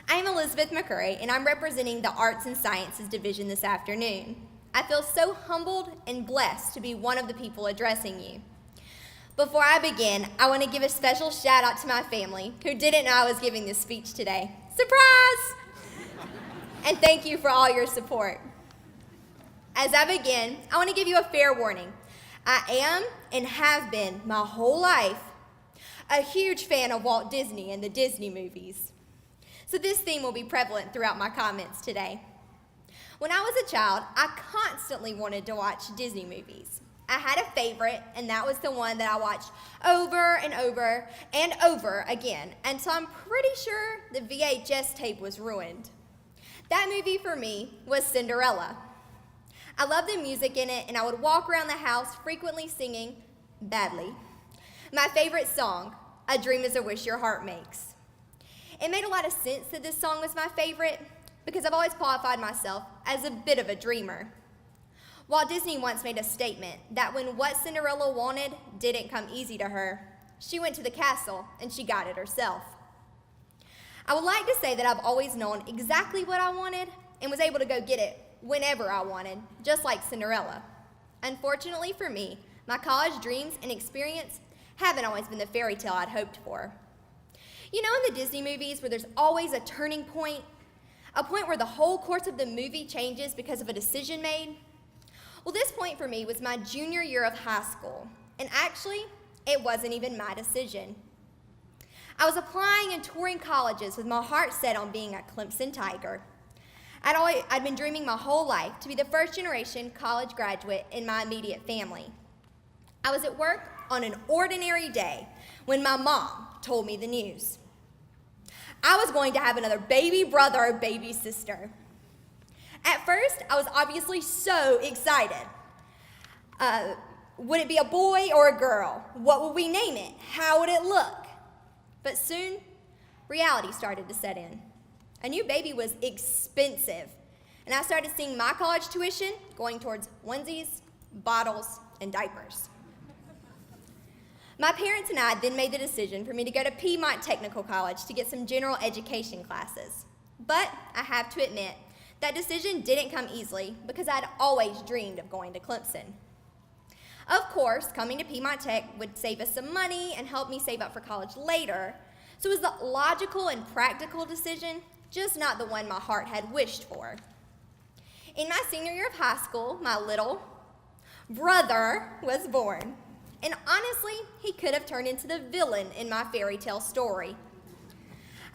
I'm Elizabeth McCurry, and I'm representing the Arts and Sciences Division this afternoon. I feel so humbled and blessed to be one of the people addressing you. Before I begin, I want to give a special shout out to my family who didn't know I was giving this speech today. Surprise! And thank you for all your support. As I begin, I want to give you a fair warning. I am and have been my whole life a huge fan of Walt Disney and the Disney movies. So this theme will be prevalent throughout my comments today. When I was a child, I constantly wanted to watch Disney movies. I had a favorite, and that was the one that I watched over and over and over again until I'm pretty sure the VHS tape was ruined. That movie for me was Cinderella. I loved the music in it, and I would walk around the house frequently singing, badly, my favorite song, A Dream is a Wish Your Heart Makes. It made a lot of sense that this song was my favorite because I've always qualified myself as a bit of a dreamer. Walt Disney once made a statement that when what Cinderella wanted didn't come easy to her, she went to the castle and she got it herself. I would like to say that I've always known exactly what I wanted and was able to go get it whenever I wanted, just like Cinderella. Unfortunately for me, my college dreams and experience haven't always been the fairy tale I'd hoped for. You know, in the Disney movies where there's always a turning point, a point where the whole course of the movie changes because of a decision made? Well, this point for me was my junior year of high school, and actually, it wasn't even my decision. I was applying and touring colleges with my heart set on being a Clemson Tiger. I'd been dreaming my whole life to be the first generation college graduate in my immediate family. I was at work on an ordinary day when my mom told me the news. I was going to have another baby brother or baby sister. At first, I was obviously so excited. Would it be a boy or a girl? What would we name it? How would it look? But soon, reality started to set in. A new baby was expensive, and I started seeing my college tuition going towards onesies, bottles, and diapers. My parents and I then made the decision for me to go to Piedmont Technical College to get some general education classes. But I have to admit, that decision didn't come easily because I'd always dreamed of going to Clemson. Of course, coming to Piedmont Tech would save us some money and help me save up for college later, so it was the logical and practical decision, just not the one my heart had wished for. In my senior year of high school, my little brother was born. And honestly, he could have turned into the villain in my fairy tale story.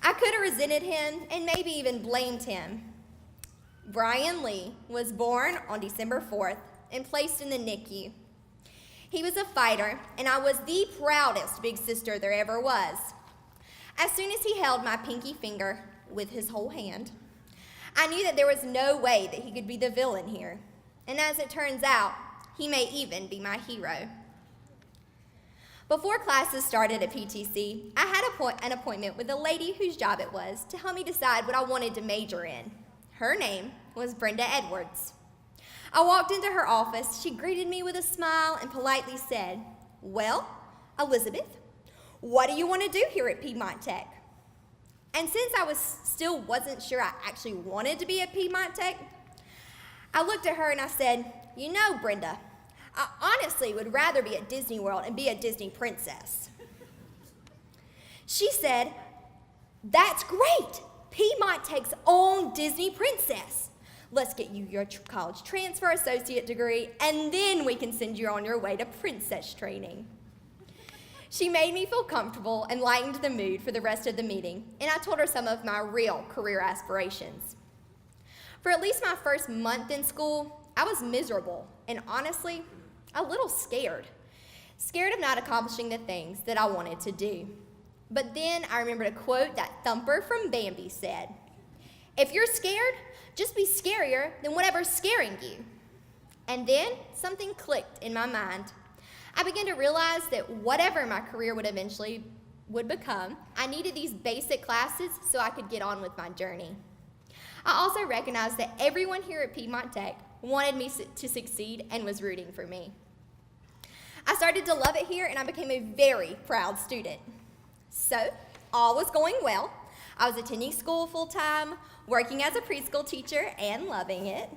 I could have resented him and maybe even blamed him. Brian Lee was born on December 4th and placed in the NICU. He was a fighter, and I was the proudest big sister there ever was. As soon as he held my pinky finger with his whole hand, I knew that there was no way that he could be the villain here. And as it turns out, he may even be my hero. Before classes started at PTC, I had an appointment with a lady whose job it was to help me decide what I wanted to major in. Her name was Brenda Edwards. I walked into her office. She greeted me with a smile and politely said, "Well, Elizabeth, what do you want to do here at Piedmont Tech?" And since I still wasn't sure I actually wanted to be at Piedmont Tech, I looked at her and I said, "You know, Brenda, I honestly would rather be at Disney World and be a Disney princess." She said, "That's great. Piedmont Tech's own Disney princess. Let's get you your college transfer associate degree, and then we can send you on your way to princess training." She made me feel comfortable and lightened the mood for the rest of the meeting, and I told her some of my real career aspirations. For at least my first month in school, I was miserable and honestly, a little scared. Scared of not accomplishing the things that I wanted to do. But then I remembered a quote that Thumper from Bambi said, "If you're scared, just be scarier than whatever's scaring you." And then something clicked in my mind. I began to realize that whatever my career would become, I needed these basic classes so I could get on with my journey. I also recognized that everyone here at Piedmont Tech wanted me to succeed and was rooting for me. I started to love it here, and I became a very proud student. So, all was going well. I was attending school full-time, working as a preschool teacher and loving it,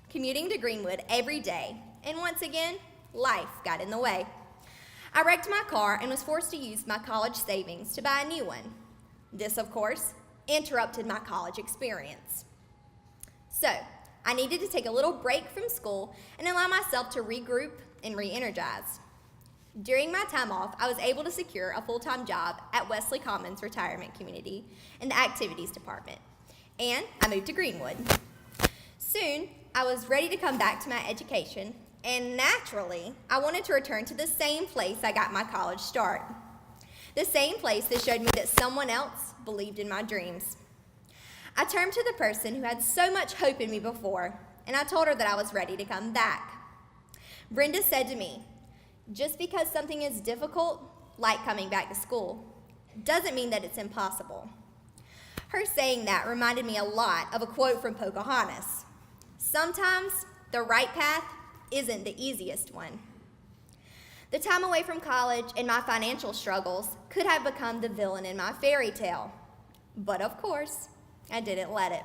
commuting to Greenwood every day, and once again, life got in the way. I wrecked my car and was forced to use my college savings to buy a new one. This, of course, interrupted my college experience. So, I needed to take a little break from school and allow myself to regroup and re-energize. During my time off, I was able to secure a full-time job at Wesley Commons Retirement Community in the activities department, and I moved to Greenwood. Soon, I was ready to come back to my education, and naturally, I wanted to return to the same place I got my college start. The same place that showed me that someone else believed in my dreams. I turned to the person who had so much hope in me before, and I told her that I was ready to come back. Brenda said to me, "Just because something is difficult, like coming back to school, doesn't mean that it's impossible." Her saying that reminded me a lot of a quote from Pocahontas. Sometimes the right path isn't the easiest one. The time away from college and my financial struggles could have become the villain in my fairy tale. But of course, I didn't let it.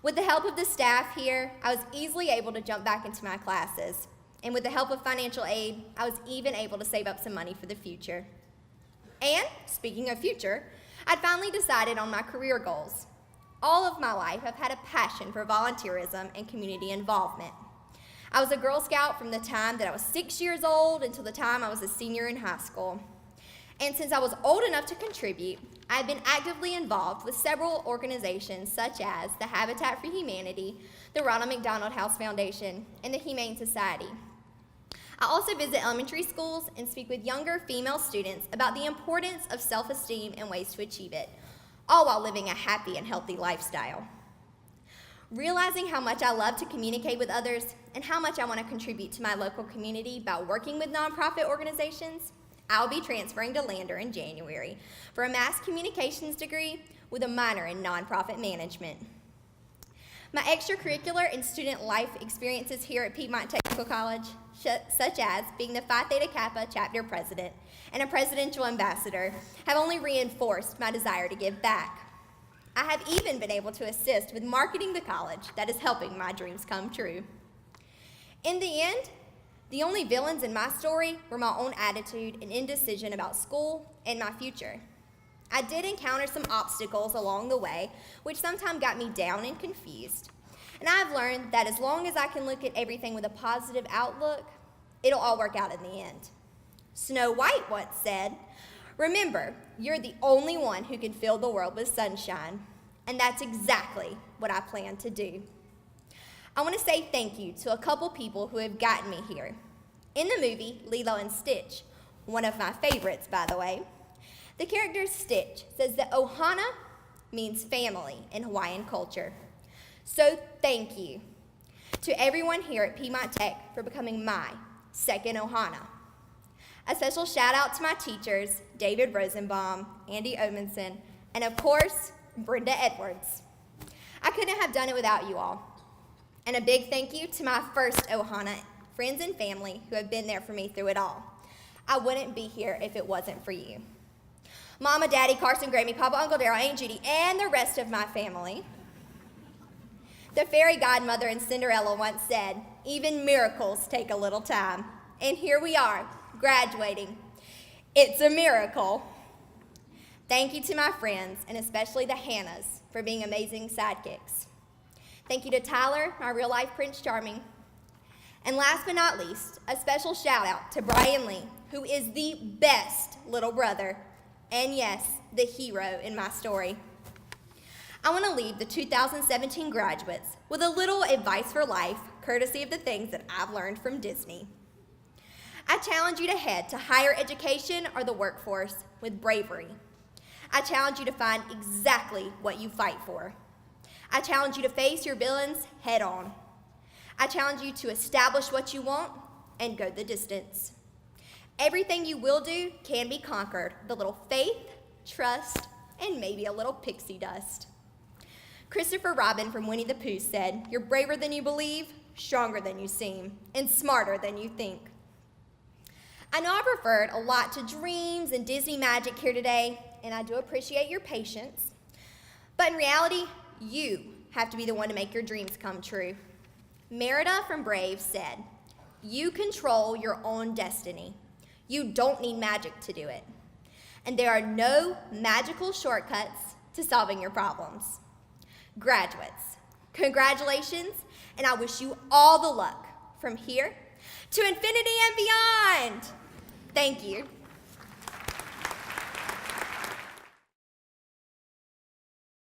With the help of the staff here, I was easily able to jump back into my classes. And with the help of financial aid, I was even able to save up some money for the future. And speaking of future, I'd finally decided on my career goals. All of my life, I've had a passion for volunteerism and community involvement. I was a Girl Scout from the time that I was 6 years old until the time I was a senior in high school. And since I was old enough to contribute, I've been actively involved with several organizations such as the Habitat for Humanity, the Ronald McDonald House Foundation, and the Humane Society. I also visit elementary schools and speak with younger female students about the importance of self-esteem and ways to achieve it, all while living a happy and healthy lifestyle. Realizing how much I love to communicate with others and how much I want to contribute to my local community by working with nonprofit organizations, I'll be transferring to Lander in January for a mass communications degree with a minor in nonprofit management. My extracurricular and student life experiences here at Piedmont Technical College, such as being the Phi Theta Kappa chapter president and a presidential ambassador, have only reinforced my desire to give back. I have even been able to assist with marketing the college that is helping my dreams come true. In the end, the only villains in my story were my own attitude and indecision about school and my future. I did encounter some obstacles along the way, which sometimes got me down and confused. And I've learned that as long as I can look at everything with a positive outlook, it'll all work out in the end. Snow White once said, "Remember, you're the only one who can fill the world with sunshine." And that's exactly what I plan to do. I want to say thank you to a couple people who have gotten me here. In the movie Lilo and Stitch, one of my favorites, by the way, the character Stitch says that Ohana means family in Hawaiian culture. So thank you to everyone here at Piedmont Tech for becoming my second Ohana. A special shout out to my teachers, David Rosenbaum, Andy Omenson, and of course, Brenda Edwards. I couldn't have done it without you all. And a big thank you to my first Ohana, friends and family who have been there for me through it all. I wouldn't be here if it wasn't for you. Mama, Daddy, Carson, Grammy, Papa, Uncle Daryl, Aunt Judy, and the rest of my family. The fairy godmother in Cinderella once said, "Even miracles take a little time." And here we are, graduating. It's a miracle. Thank you to my friends, and especially the Hannahs, for being amazing sidekicks. Thank you to Tyler, my real-life Prince Charming. And last but not least, a special shout-out to Brian Lee, who is the best little brother, and yes, the hero in my story. I want to leave the 2017 graduates with a little advice for life, courtesy of the things that I've learned from Disney. I challenge you to head to higher education or the workforce with bravery. I challenge you to find exactly what you fight for. I challenge you to face your villains head on. I challenge you to establish what you want and go the distance. Everything you will do can be conquered with a little faith, trust, and maybe a little pixie dust. Christopher Robin from Winnie the Pooh said, "You're braver than you believe, stronger than you seem, and smarter than you think." I know I've referred a lot to dreams and Disney magic here today, and I do appreciate your patience. But in reality, you have to be the one to make your dreams come true. Merida from Brave said, "You control your own destiny. You don't need magic to do it. And there are no magical shortcuts to solving your problems." Graduates, congratulations, and I wish you all the luck from here to infinity and beyond. Thank you.